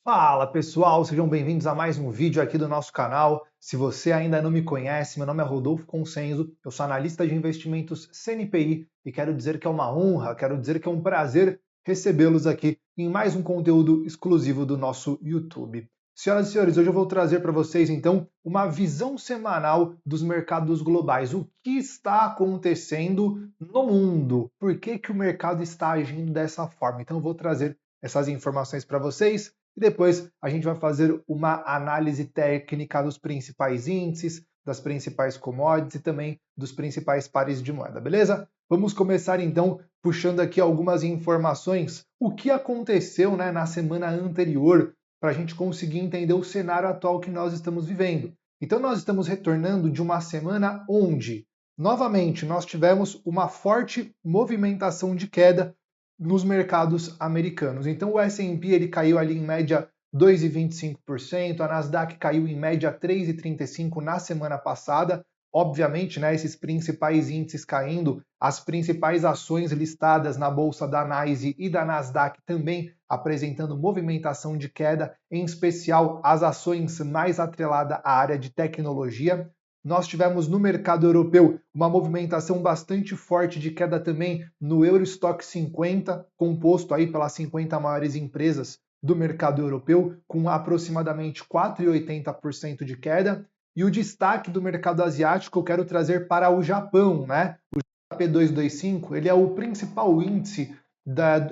Fala pessoal, sejam bem-vindos a mais um vídeo aqui do nosso canal. Se você ainda não me conhece, meu nome é Rodolfo Consenzo, eu sou analista de investimentos CNPI e quero dizer que é uma honra, quero dizer que é um prazer recebê-los aqui em mais um conteúdo exclusivo do nosso YouTube. Senhoras e senhores, hoje eu vou trazer para vocês então uma visão semanal dos mercados globais. O que está acontecendo no mundo? Por que que o mercado está agindo dessa forma? Então eu vou trazer essas informações para vocês. E depois a gente vai fazer uma análise técnica dos principais índices, das principais commodities e também dos principais pares de moeda, beleza? Vamos começar então puxando aqui algumas informações. O que aconteceu, na semana anterior para a gente conseguir entender o cenário atual que nós estamos vivendo. Então nós estamos retornando de uma semana onde, novamente, nós tivemos uma forte movimentação de queda nos mercados americanos. Então o S&P ele caiu ali em média 2,25%, a Nasdaq caiu em média 3,35% na semana passada. Obviamente, esses principais índices caindo, as principais ações listadas na bolsa da NYSE e da Nasdaq também apresentando movimentação de queda, em especial as ações mais atreladas à área de tecnologia. Nós tivemos no mercado europeu uma movimentação bastante forte de queda também no Eurostock 50, composto aí pelas 50 maiores empresas do mercado europeu, com aproximadamente 4,80% de queda. E o destaque do mercado asiático eu quero trazer para o Japão, O JP225, ele é o principal índice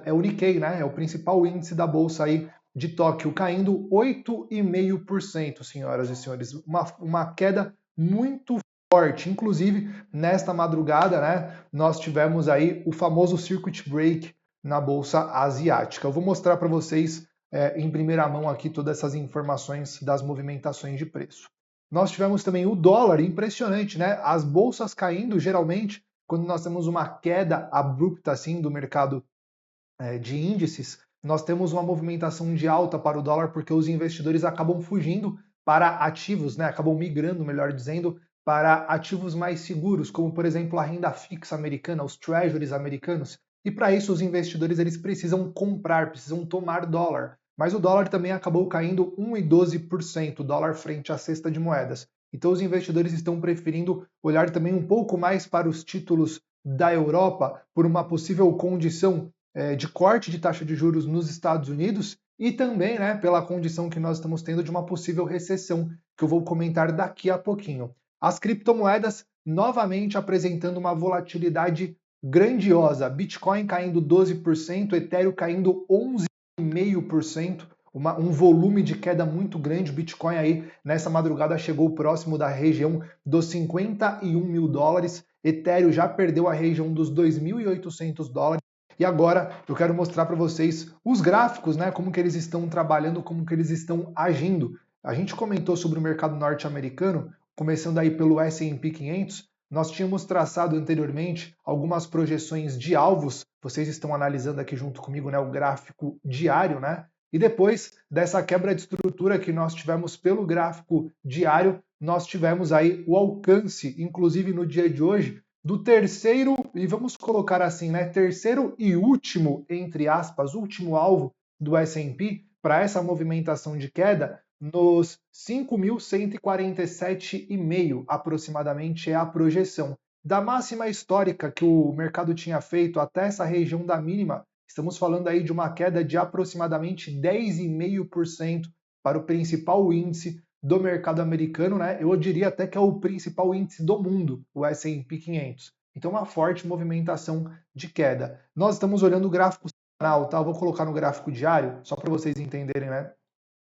é o Nikkei, É o principal índice da bolsa aí de Tóquio, caindo 8,5%, senhoras e senhores. Uma queda muito forte. Inclusive, nesta madrugada, nós tivemos aí o famoso circuit break na bolsa asiática. Eu vou mostrar para vocês em primeira mão aqui todas essas informações das movimentações de preço. Nós tivemos também o dólar, impressionante, As bolsas caindo, geralmente, quando nós temos uma queda abrupta assim do mercado de índices, nós temos uma movimentação de alta para o dólar porque os investidores acabam fugindo para ativos, acabam migrando, melhor dizendo, para ativos mais seguros, como por exemplo a renda fixa americana, os treasuries americanos. E para isso os investidores eles precisam comprar, precisam tomar dólar. Mas o dólar também acabou caindo 1,12%, dólar frente à cesta de moedas. Então os investidores estão preferindo olhar também um pouco mais para os títulos da Europa por uma possível condição de corte de taxa de juros nos Estados Unidos e também pela condição que nós estamos tendo de uma possível recessão, que eu vou comentar daqui a pouquinho. As criptomoedas novamente apresentando uma volatilidade grandiosa. Bitcoin caindo 12%, Ethereum caindo 11,5%, um volume de queda muito grande. O Bitcoin aí nessa madrugada chegou próximo da região dos 51 mil dólares. Ethereum já perdeu a região dos 2.800 dólares. E agora eu quero mostrar para vocês os gráficos, como que eles estão trabalhando, como que eles estão agindo. A gente comentou sobre o mercado norte-americano, começando aí pelo S&P 500. Nós tínhamos traçado anteriormente algumas projeções de alvos. Vocês estão analisando aqui junto comigo, o gráfico diário, E depois dessa quebra de estrutura que nós tivemos pelo gráfico diário, nós tivemos aí o alcance, inclusive no dia de hoje, do terceiro, e vamos colocar assim, terceiro e último, entre aspas, último alvo do S&P para essa movimentação de queda, nos 5.147,5 aproximadamente é a projeção. Da máxima histórica que o mercado tinha feito até essa região da mínima, estamos falando aí de uma queda de aproximadamente 10,5% para o principal índice do mercado americano, Eu diria até que é o principal índice do mundo, o S&P 500. Então, uma forte movimentação de queda. Nós estamos olhando o gráfico semanal, tá? Eu vou colocar no gráfico diário, só para vocês entenderem,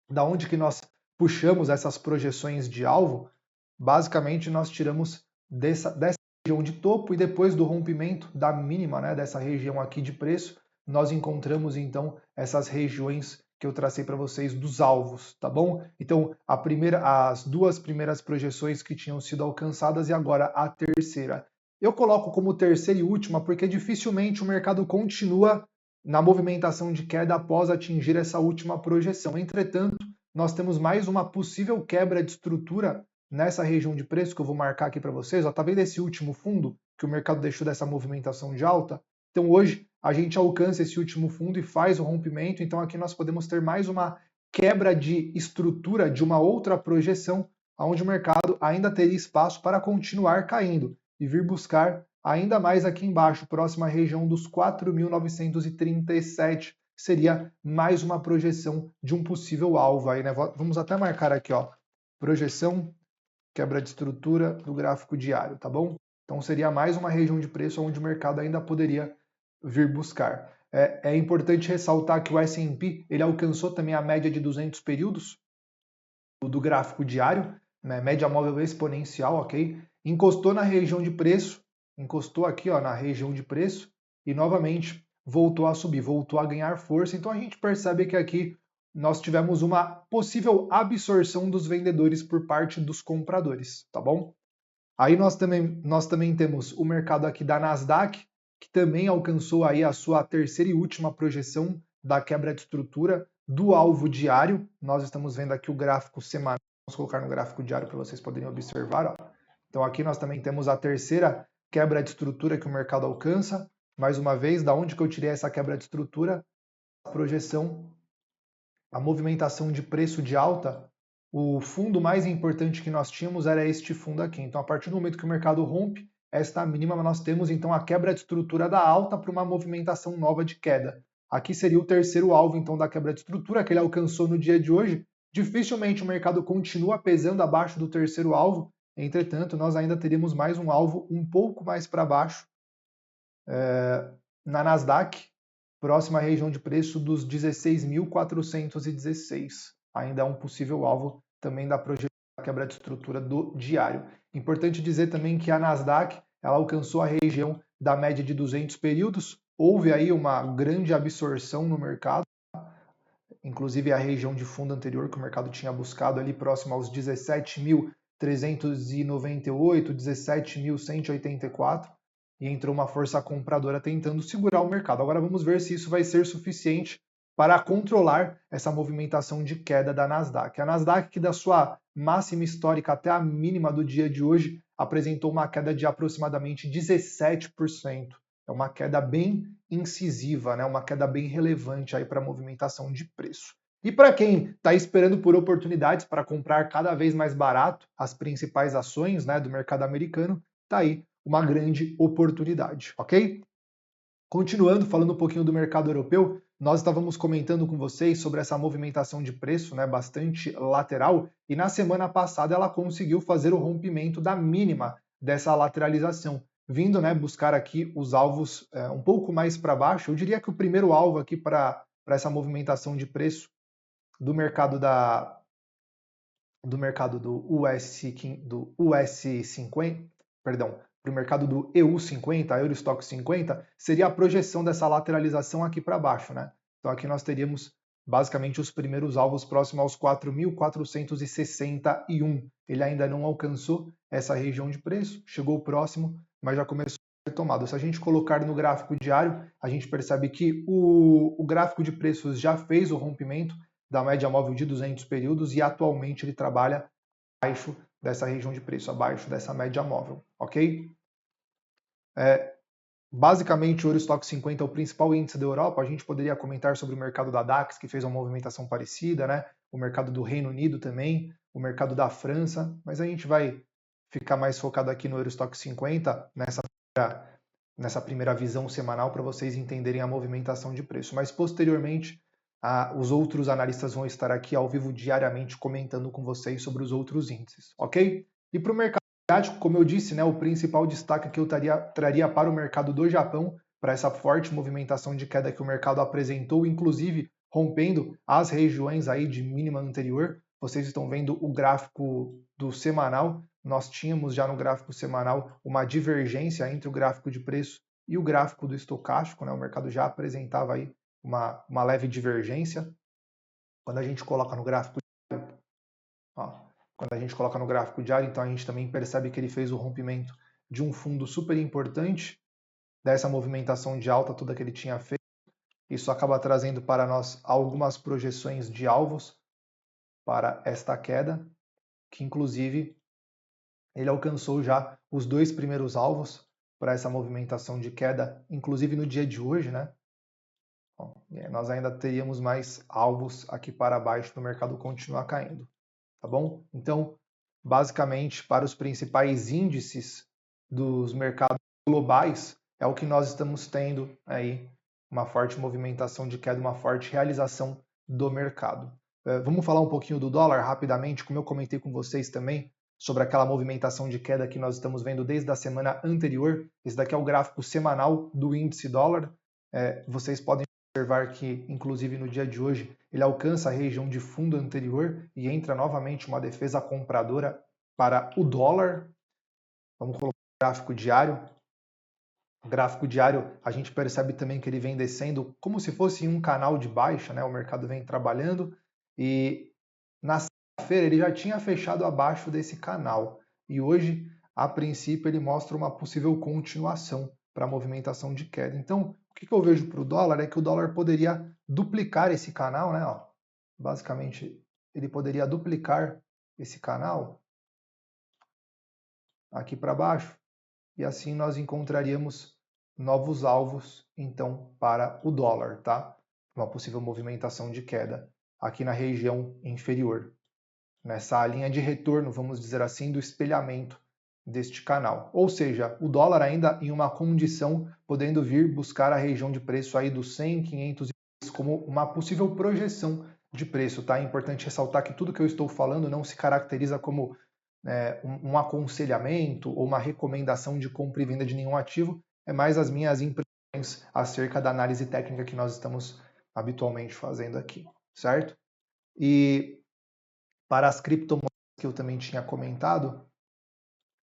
Da onde que nós puxamos essas projeções de alvo. Basicamente, nós tiramos dessa região de topo e depois do rompimento da mínima, dessa região aqui de preço, nós encontramos então essas regiões que eu tracei para vocês dos alvos, tá bom? Então, as duas primeiras projeções que tinham sido alcançadas e agora a terceira. Eu coloco como terceira e última porque dificilmente o mercado continua na movimentação de queda após atingir essa última projeção. Entretanto, nós temos mais uma possível quebra de estrutura nessa região de preço que eu vou marcar aqui para vocês. Tá vendo esse último fundo que o mercado deixou dessa movimentação de alta? Então hoje a gente alcança esse último fundo e faz o rompimento. Então aqui nós podemos ter mais uma quebra de estrutura de uma outra projeção, onde o mercado ainda teria espaço para continuar caindo e vir buscar ainda mais aqui embaixo, próxima à região dos 4.937, seria mais uma projeção de um possível alvo aí, né? Vamos até marcar aqui, ó, projeção, quebra de estrutura do gráfico diário, tá bom? Então seria mais uma região de preço onde o mercado ainda poderia vir buscar. É importante ressaltar que o S&P ele alcançou também a média de 200 períodos do gráfico diário, né, média móvel exponencial, ok? Encostou na região de preço, encostou aqui ó, na região de preço e novamente voltou a subir, voltou a ganhar força. Então a gente percebe que aqui nós tivemos uma possível absorção dos vendedores por parte dos compradores, tá bom? Aí nós também temos o mercado aqui da Nasdaq, que também alcançou aí a sua terceira e última projeção da quebra de estrutura do alvo diário. Nós estamos vendo aqui o gráfico semanal, vamos colocar no gráfico diário para vocês poderem observar. Ó. Então aqui nós também temos a terceira quebra de estrutura que o mercado alcança. Mais uma vez, da onde que eu tirei essa quebra de estrutura? A projeção, a movimentação de preço de alta, o fundo mais importante que nós tínhamos era este fundo aqui. Então, a partir do momento que o mercado rompe esta mínima, nós temos então a quebra de estrutura da alta para uma movimentação nova de queda. Aqui seria o terceiro alvo então da quebra de estrutura que ele alcançou no dia de hoje. Dificilmente o mercado continua pesando abaixo do terceiro alvo. Entretanto, nós ainda teríamos mais um alvo um pouco mais para baixo na Nasdaq, próxima à região de preço dos 16.416. Ainda é um possível alvo também da projeção da quebra de estrutura do diário. Importante dizer também que a Nasdaq ela alcançou a região da média de 200 períodos. Houve aí uma grande absorção no mercado, inclusive a região de fundo anterior que o mercado tinha buscado ali próximo aos 17.398, 17.184. E entrou uma força compradora tentando segurar o mercado. Agora vamos ver se isso vai ser suficiente para controlar essa movimentação de queda da Nasdaq. A Nasdaq, que da sua máxima histórica até a mínima do dia de hoje, apresentou uma queda de aproximadamente 17%. É uma queda bem incisiva, né? Uma queda bem relevante aí para a movimentação de preço. E para quem está esperando por oportunidades para comprar cada vez mais barato as principais ações, né, do mercado americano, está aí uma grande oportunidade, ok? Continuando, falando um pouquinho do mercado europeu, nós estávamos comentando com vocês sobre essa movimentação de preço, né, bastante lateral, e na semana passada ela conseguiu fazer o rompimento da mínima dessa lateralização, vindo, né, buscar aqui os alvos um pouco mais para baixo. Eu diria que o primeiro alvo aqui para essa movimentação de preço do mercado do US50, perdão, para o mercado do EU50, Eurostock 50, seria a projeção dessa lateralização aqui para baixo, né? Então aqui nós teríamos basicamente os primeiros alvos próximos aos 4.461. Ele ainda não alcançou essa região de preço, chegou próximo, mas já começou a ser tomado. Se a gente colocar no gráfico diário, a gente percebe que o gráfico de preços já fez o rompimento da média móvel de 200 períodos e atualmente ele trabalha abaixo dessa região de preço, abaixo dessa média móvel, ok? Basicamente, o Eurostock 50 é o principal índice da Europa. A gente poderia comentar sobre o mercado da DAX, que fez uma movimentação parecida, né? O mercado do Reino Unido também, o mercado da França, mas a gente vai ficar mais focado aqui no Eurostock 50, nessa primeira visão semanal, para vocês entenderem a movimentação de preço. Mas, posteriormente, os outros analistas vão estar aqui ao vivo diariamente comentando com vocês sobre os outros índices, ok? E para o mercado asiático, como eu disse, né, o principal destaque que eu traria para o mercado do Japão, para essa forte movimentação de queda que o mercado apresentou, inclusive rompendo as regiões aí de mínima anterior. Vocês estão vendo o gráfico do semanal. Nós tínhamos já no gráfico semanal uma divergência entre o gráfico de preço e o gráfico do estocástico, né? O mercado já apresentava aí uma leve divergência. Quando a gente coloca no gráfico diário, então a gente também percebe que ele fez o rompimento de um fundo super importante, dessa movimentação de alta toda que ele tinha feito. Isso acaba trazendo para nós algumas projeções de alvos para esta queda, que inclusive ele alcançou já os dois primeiros alvos para essa movimentação de queda, inclusive no dia de hoje, né? Bom, nós ainda teríamos mais alvos aqui para baixo para o mercado continuar caindo, tá bom? Então, basicamente, para os principais índices dos mercados globais, é o que nós estamos tendo aí, uma forte movimentação de queda, uma forte realização do mercado. Vamos falar um pouquinho do dólar rapidamente, como eu comentei com vocês também, sobre aquela movimentação de queda que nós estamos vendo desde a semana anterior. Esse daqui é o gráfico semanal do índice dólar. Vocês podem observar que, inclusive no dia de hoje, ele alcança a região de fundo anterior e entra novamente uma defesa compradora para o dólar. Vamos colocar o gráfico diário. O gráfico diário, a gente percebe também que ele vem descendo como se fosse um canal de baixa, né? O mercado vem trabalhando e na sexta-feira ele já tinha fechado abaixo desse canal. E hoje, a princípio, ele mostra uma possível continuação para a movimentação de queda. Então, o que eu vejo para o dólar é que o dólar poderia duplicar esse canal, né? Ó, basicamente, ele poderia duplicar esse canal aqui para baixo e assim nós encontraríamos novos alvos, então, para o dólar, tá? Uma possível movimentação de queda aqui na região inferior, nessa linha de retorno, vamos dizer assim, do espelhamento deste canal. Ou seja, o dólar ainda em uma condição, podendo vir buscar a região de preço aí dos 100, 500 como uma possível projeção de preço, tá? É importante ressaltar que tudo que eu estou falando não se caracteriza como um aconselhamento ou uma recomendação de compra e venda de nenhum ativo, é mais as minhas impressões acerca da análise técnica que nós estamos habitualmente fazendo aqui, certo? E para as criptomoedas que eu também tinha comentado,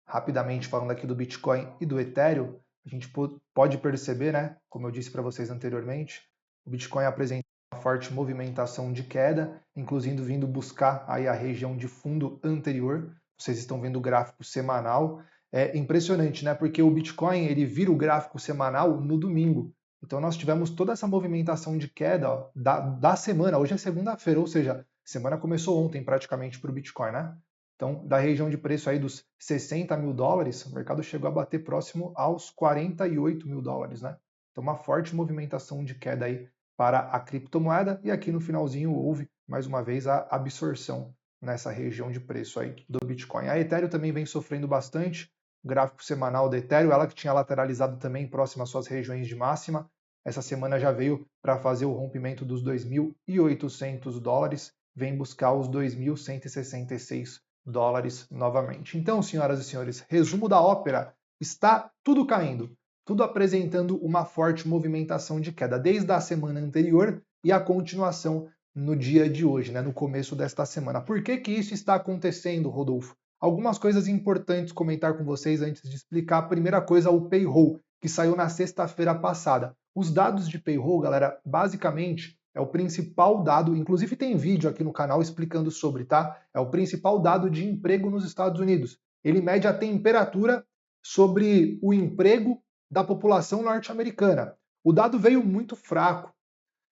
rapidamente falando aqui do Bitcoin e do Ethereum, a gente pode perceber, né, como eu disse para vocês anteriormente, o Bitcoin apresenta uma forte movimentação de queda, inclusive vindo buscar aí a região de fundo anterior. Vocês estão vendo o gráfico semanal. É impressionante, né? Porque o Bitcoin ele vira o gráfico semanal no domingo. Então nós tivemos toda essa movimentação de queda ó, da semana. Hoje é segunda-feira, ou seja, semana começou ontem praticamente para o Bitcoin, né? Então, da região de preço aí dos 60 mil dólares, o mercado chegou a bater próximo aos 48 mil dólares, né? Então, uma forte movimentação de queda aí para a criptomoeda e aqui no finalzinho houve, mais uma vez, a absorção nessa região de preço aí do Bitcoin. A Ethereum também vem sofrendo bastante, o gráfico semanal da Ethereum, ela que tinha lateralizado também próximo às suas regiões de máxima, essa semana já veio para fazer o rompimento dos 2.800 dólares, vem buscar os 2.166 dólares novamente. Então, senhoras e senhores, resumo da ópera, está tudo caindo, tudo apresentando uma forte movimentação de queda, desde a semana anterior e a continuação no dia de hoje, né, no começo desta semana. Por que isso está acontecendo, Rodolfo? Algumas coisas importantes comentar com vocês antes de explicar. A primeira coisa, o payroll, que saiu na sexta-feira passada. Os dados de payroll, galera, basicamente é o principal dado, inclusive tem vídeo aqui no canal explicando sobre, tá? É o principal dado de emprego nos Estados Unidos. Ele mede a temperatura sobre o emprego da população norte-americana. O dado veio muito fraco.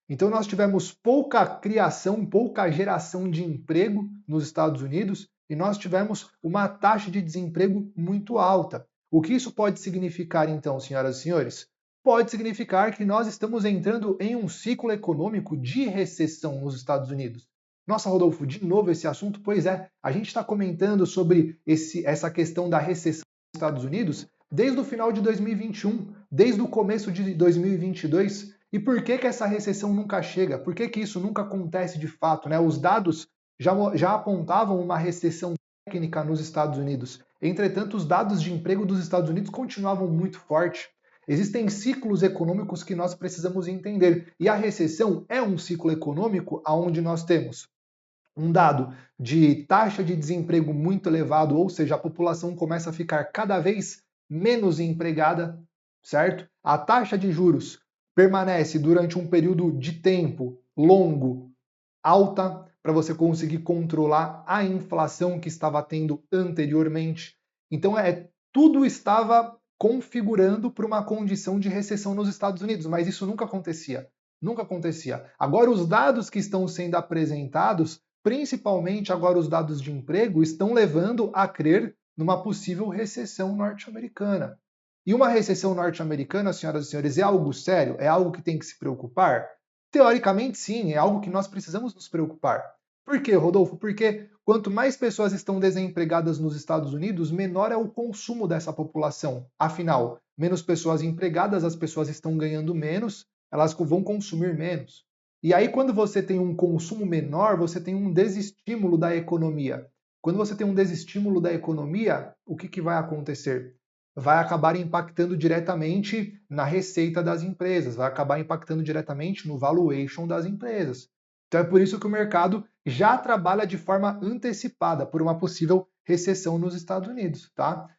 Então nós tivemos pouca criação, pouca geração de emprego nos Estados Unidos e nós tivemos uma taxa de desemprego muito alta. O que isso pode significar então, senhoras e senhores? Pode significar que nós estamos entrando em um ciclo econômico de recessão nos Estados Unidos. Nossa, Rodolfo, de novo esse assunto? Pois é, a gente está comentando sobre essa questão da recessão nos Estados Unidos desde o final de 2021, desde o começo de 2022. E por que essa recessão nunca chega? Por que isso nunca acontece de fato? Né? Os dados já apontavam uma recessão técnica nos Estados Unidos. Entretanto, os dados de emprego dos Estados Unidos continuavam muito fortes. Existem ciclos econômicos que nós precisamos entender. E a recessão é um ciclo econômico onde nós temos um dado de taxa de desemprego muito elevado, ou seja, a população começa a ficar cada vez menos empregada, certo? A taxa de juros permanece durante um período de tempo longo alta para você conseguir controlar a inflação que estava tendo anteriormente. Então tudo estava configurando para uma condição de recessão nos Estados Unidos, mas isso nunca acontecia. Nunca acontecia. Agora os dados que estão sendo apresentados, principalmente agora os dados de emprego, estão levando a crer numa possível recessão norte-americana. E uma recessão norte-americana, senhoras e senhores, é algo sério? É algo que tem que se preocupar? Teoricamente, sim, é algo que nós precisamos nos preocupar. Por quê, Rodolfo? Porque quanto mais pessoas estão desempregadas nos Estados Unidos, menor é o consumo dessa população. Afinal, menos pessoas empregadas, as pessoas estão ganhando menos, elas vão consumir menos. E aí, quando você tem um consumo menor, você tem um desestímulo da economia. Quando você tem um desestímulo da economia, o que vai acontecer? Vai acabar impactando diretamente na receita das empresas, vai acabar impactando diretamente no valuation das empresas. Então é por isso que o mercado já trabalha de forma antecipada por uma possível recessão nos Estados Unidos, tá?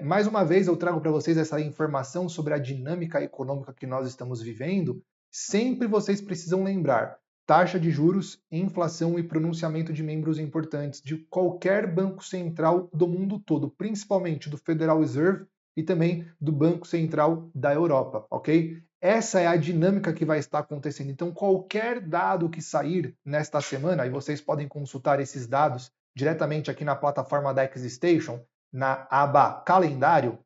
Mais uma vez eu trago para vocês essa informação sobre a dinâmica econômica que nós estamos vivendo. Sempre vocês precisam lembrar: taxa de juros, inflação e pronunciamento de membros importantes de qualquer banco central do mundo todo, principalmente do Federal Reserve e também do Banco Central da Europa, ok? Essa é a dinâmica que vai estar acontecendo. Então, qualquer dado que sair nesta semana, e vocês podem consultar esses dados diretamente aqui na plataforma da XStation, na aba Calendário.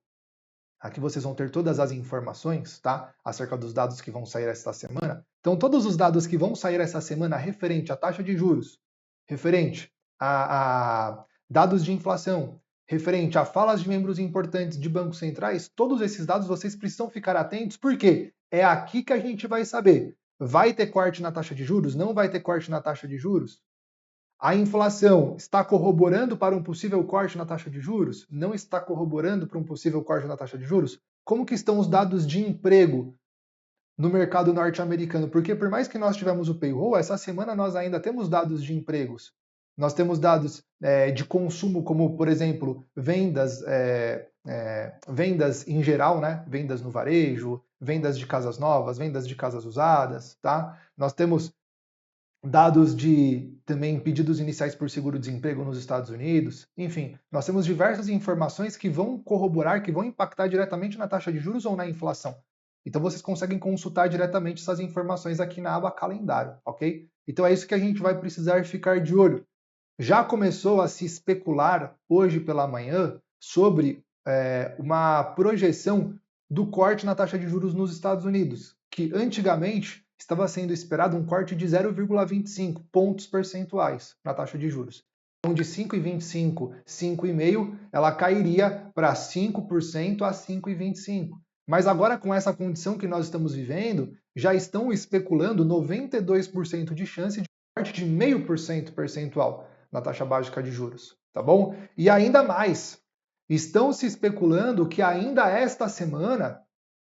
Aqui vocês vão ter todas as informações, tá? Acerca dos dados que vão sair esta semana. Então, todos os dados que vão sair essa semana referente à taxa de juros, referente a dados de inflação, referente a falas de membros importantes de bancos centrais, todos esses dados vocês precisam ficar atentos, porque é aqui que a gente vai saber. Vai ter corte na taxa de juros? Não vai ter corte na taxa de juros? A inflação está corroborando para um possível corte na taxa de juros? Não está corroborando para um possível corte na taxa de juros? Como que estão os dados de emprego no mercado norte-americano? Porque por mais que nós tivemos o payroll, essa semana nós ainda temos dados de empregos. Nós temos dados de consumo, como, por exemplo, vendas em geral, né? Vendas no varejo, vendas de casas novas, vendas de casas usadas, tá? Nós temos dados de também pedidos iniciais por seguro-desemprego nos Estados Unidos. Enfim, nós temos diversas informações que vão corroborar, que vão impactar diretamente na taxa de juros ou na inflação. Então vocês conseguem consultar diretamente essas informações aqui na aba Calendário, ok? Então é isso que a gente vai precisar ficar de olho. Já começou a se especular hoje pela manhã sobre uma projeção do corte na taxa de juros nos Estados Unidos, que antigamente estava sendo esperado um corte de 0,25 pontos percentuais na taxa de juros. Então, de 5,25, 5,5, ela cairia para 5% a 5,25. Mas agora, com essa condição que nós estamos vivendo, já estão especulando 92% de chance de corte de 0,5% percentual na taxa básica de juros, tá bom? E ainda mais, estão se especulando que ainda esta semana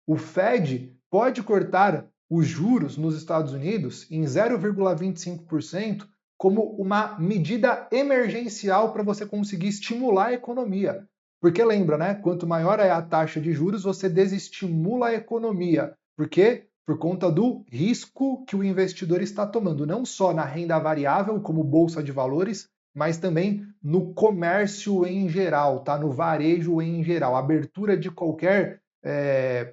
o Fed pode cortar os juros nos Estados Unidos em 0,25% como uma medida emergencial para você conseguir estimular a economia. Porque lembra, né? Quanto maior é a taxa de juros, você desestimula a economia. Por quê? Por conta do risco que o investidor está tomando, não só na renda variável, como bolsa de valores, mas também no comércio em geral, tá? No varejo em geral, abertura de qualquer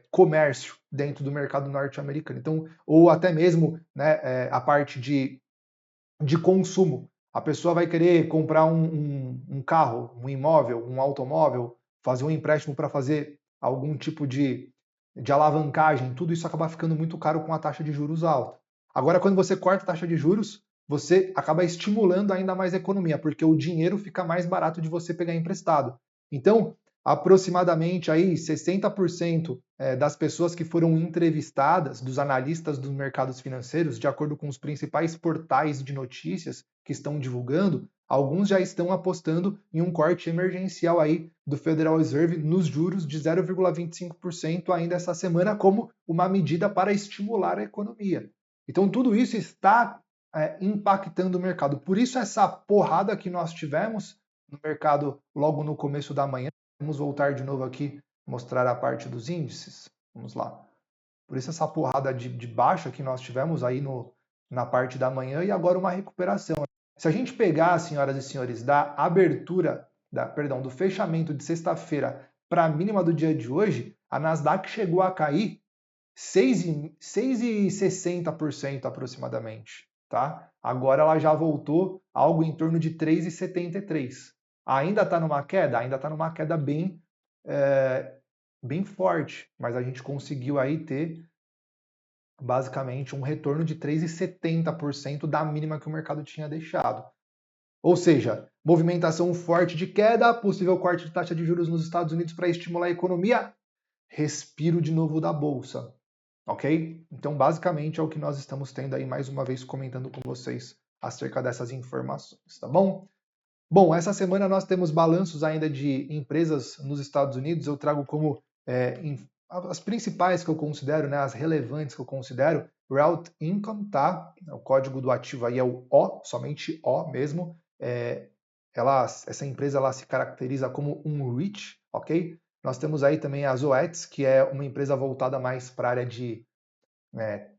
comércio dentro do mercado norte-americano. Então, ou até mesmo né, a parte de consumo. A pessoa vai querer comprar um carro, um imóvel, um automóvel, fazer um empréstimo para fazer algum tipo de alavancagem, tudo isso acaba ficando muito caro com a taxa de juros alta. Agora, quando você corta a taxa de juros, você acaba estimulando ainda mais a economia, porque o dinheiro fica mais barato de você pegar emprestado. Então, aproximadamente aí 60% das pessoas que foram entrevistadas, dos analistas dos mercados financeiros, de acordo com os principais portais de notícias que estão divulgando, alguns já estão apostando em um corte emergencial aí do Federal Reserve nos juros de 0,25% ainda essa semana como uma medida para estimular a economia. Então tudo isso está impactando o mercado. Por isso essa porrada que nós tivemos no mercado logo no começo da manhã. Vamos voltar de novo aqui, mostrar a parte dos índices. Vamos lá. Por isso essa porrada de baixa que nós tivemos aí na parte da manhã e agora uma recuperação. Se a gente pegar, senhoras e senhores, da abertura, do fechamento de sexta-feira para a mínima do dia de hoje, a Nasdaq chegou a cair 6,60% aproximadamente. Tá? Agora ela já voltou algo em torno de 3,73%. Ainda está numa queda? Ainda está numa queda bem forte, mas a gente conseguiu aí ter basicamente um retorno de 3,70% da mínima que o mercado tinha deixado. Ou seja, movimentação forte de queda, possível corte de taxa de juros nos Estados Unidos para estimular a economia, respiro de novo da bolsa, ok? Então, basicamente, é o que nós estamos tendo aí mais uma vez comentando com vocês acerca dessas informações, tá bom? Bom, essa semana nós temos balanços ainda de empresas nos Estados Unidos. Eu trago como as principais que eu considero, né, as relevantes que eu considero, Realty Income, tá? O código do ativo aí é o O, somente O mesmo. Essa empresa ela se caracteriza como um REIT, ok? Nós temos aí também a Zoetis, que é uma empresa voltada mais para a área de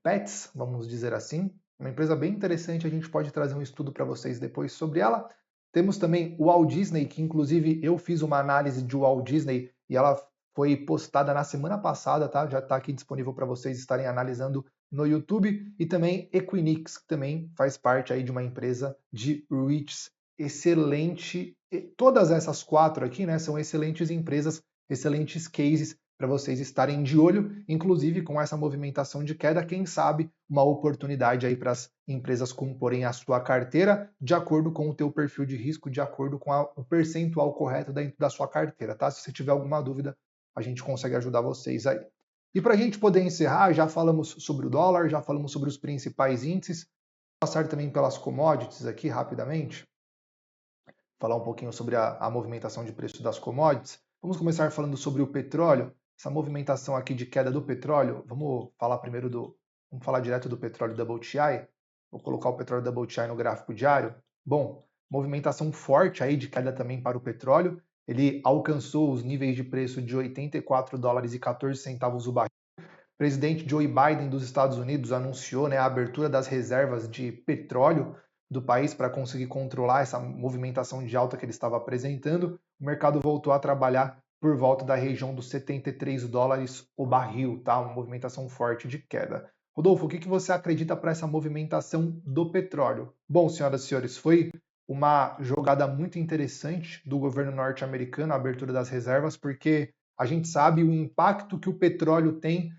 pets, vamos dizer assim. Uma empresa bem interessante, a gente pode trazer um estudo para vocês depois sobre ela. Temos também o Walt Disney, que inclusive eu fiz uma análise de Walt Disney e ela foi postada na semana passada, tá? Já está aqui disponível para vocês estarem analisando no YouTube. E também Equinix, que também faz parte aí de uma empresa de REITs excelente. Todas essas quatro aqui, né, são excelentes empresas, excelentes cases para vocês estarem de olho, inclusive com essa movimentação de queda, quem sabe uma oportunidade aí para as empresas comporem a sua carteira de acordo com o teu perfil de risco, de acordo com o percentual correto dentro da sua carteira, tá? Se você tiver alguma dúvida, a gente consegue ajudar vocês aí. E para a gente poder encerrar, já falamos sobre o dólar, já falamos sobre os principais índices, vou passar também pelas commodities aqui rapidamente, falar um pouquinho sobre a movimentação de preço das commodities. Vamos começar falando sobre o petróleo. Essa movimentação aqui de queda do petróleo, vamos falar direto do petróleo WTI. Vou colocar o petróleo WTI no gráfico diário. Bom, movimentação forte aí de queda também para o petróleo. Ele alcançou os níveis de preço de 84 dólares e 14 centavos o barril. O presidente Joe Biden dos Estados Unidos anunciou, né, a abertura das reservas de petróleo do país para conseguir controlar essa movimentação de alta que ele estava apresentando. O mercado voltou a trabalhar por volta da região dos 73 dólares o barril, tá? Uma movimentação forte de queda. Rodolfo, o que você acredita para essa movimentação do petróleo? Bom, senhoras e senhores, foi uma jogada muito interessante do governo norte-americano, a abertura das reservas, porque a gente sabe o impacto que o petróleo tem,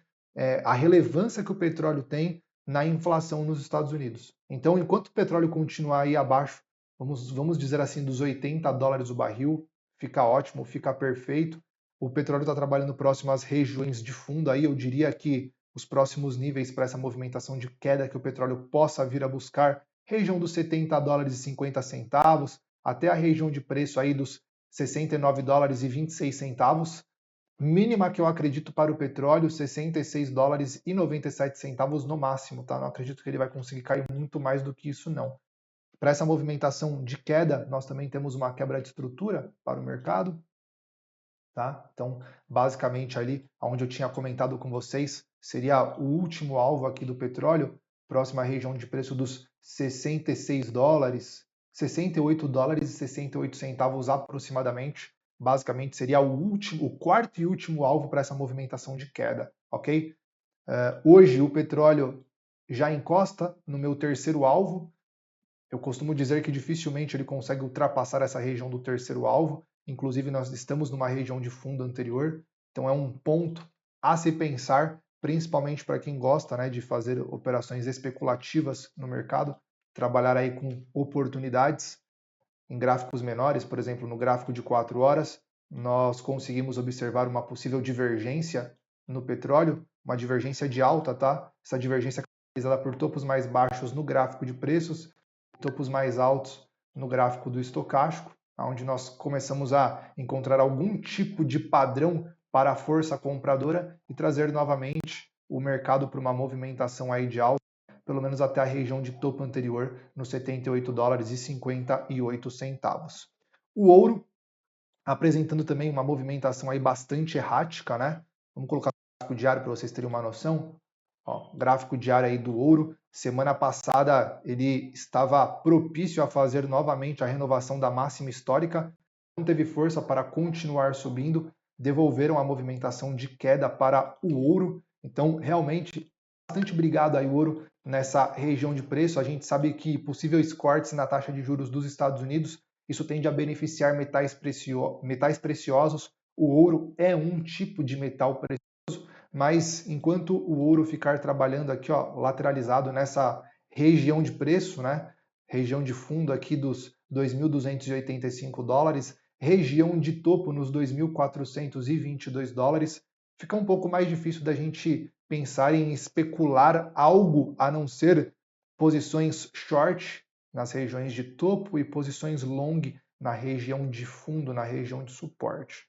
a relevância que o petróleo tem na inflação nos Estados Unidos. Então, enquanto o petróleo continuar aí abaixo, vamos dizer assim, dos 80 dólares o barril, fica ótimo, fica perfeito. O petróleo está trabalhando próximo às regiões de fundo aí, eu diria que os próximos níveis para essa movimentação de queda que o petróleo possa vir a buscar, região dos 70 dólares e 50 centavos, até a região de preço aí dos 69 dólares e 26 centavos. Mínima que eu acredito para o petróleo, 66 dólares e 97 centavos no máximo, tá? Não acredito que ele vai conseguir cair muito mais do que isso, não. Para essa movimentação de queda, nós também temos uma quebra de estrutura para o mercado, tá? Então, basicamente ali, onde eu tinha comentado com vocês, seria o último alvo aqui do petróleo, próxima região de preço dos 66 dólares, 68 dólares e 68 centavos aproximadamente. Basicamente seria o quarto e último alvo para essa movimentação de queda, ok? Hoje o petróleo já encosta no meu terceiro alvo. Eu costumo dizer que dificilmente ele consegue ultrapassar essa região do terceiro alvo. Inclusive nós estamos numa região de fundo anterior, então é um ponto a se pensar, principalmente para quem gosta, né, de fazer operações especulativas no mercado, trabalhar aí com oportunidades em gráficos menores, por exemplo, no gráfico de 4 horas, nós conseguimos observar uma possível divergência no petróleo, uma divergência de alta, tá? Essa divergência é caracterizada por topos mais baixos no gráfico de preços, topos mais altos no gráfico do estocástico, onde nós começamos a encontrar algum tipo de padrão para a força compradora e trazer novamente o mercado para uma movimentação aí de alta, pelo menos até a região de topo anterior, nos 78 dólares e 58 centavos. O ouro apresentando também uma movimentação aí bastante errática, né? Vamos colocar o gráfico diário para vocês terem uma noção. Ó, gráfico diário aí do ouro. Semana passada ele estava propício a fazer novamente a renovação da máxima histórica. Não teve força para continuar subindo. Devolveram a movimentação de queda para o ouro. Então, realmente, bastante obrigado aí o ouro nessa região de preço. A gente sabe que possíveis cortes na taxa de juros dos Estados Unidos, isso tende a beneficiar metais preciosos. O ouro é um tipo de metal precioso, Mas enquanto o ouro ficar trabalhando aqui, ó, lateralizado nessa região de preço, né? Região de fundo aqui dos 2.285 dólares, região de topo nos 2.422 dólares, fica um pouco mais difícil da gente pensar em especular algo a não ser posições short nas regiões de topo e posições long na região de fundo, na região de suporte.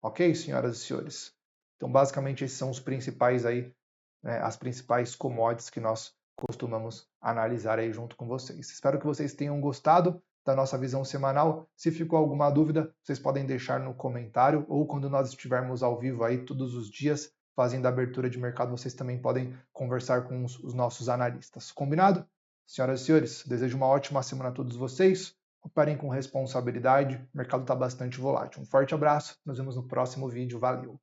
Ok, senhoras e senhores? Então, basicamente, esses são os principais aí, né, as principais commodities que nós costumamos analisar aí junto com vocês. Espero que vocês tenham gostado da nossa visão semanal. Se ficou alguma dúvida, vocês podem deixar no comentário ou quando nós estivermos ao vivo aí todos os dias fazendo a abertura de mercado, vocês também podem conversar com os nossos analistas. Combinado? Senhoras e senhores, desejo uma ótima semana a todos vocês. Operem com responsabilidade, o mercado está bastante volátil. Um forte abraço, nos vemos no próximo vídeo. Valeu!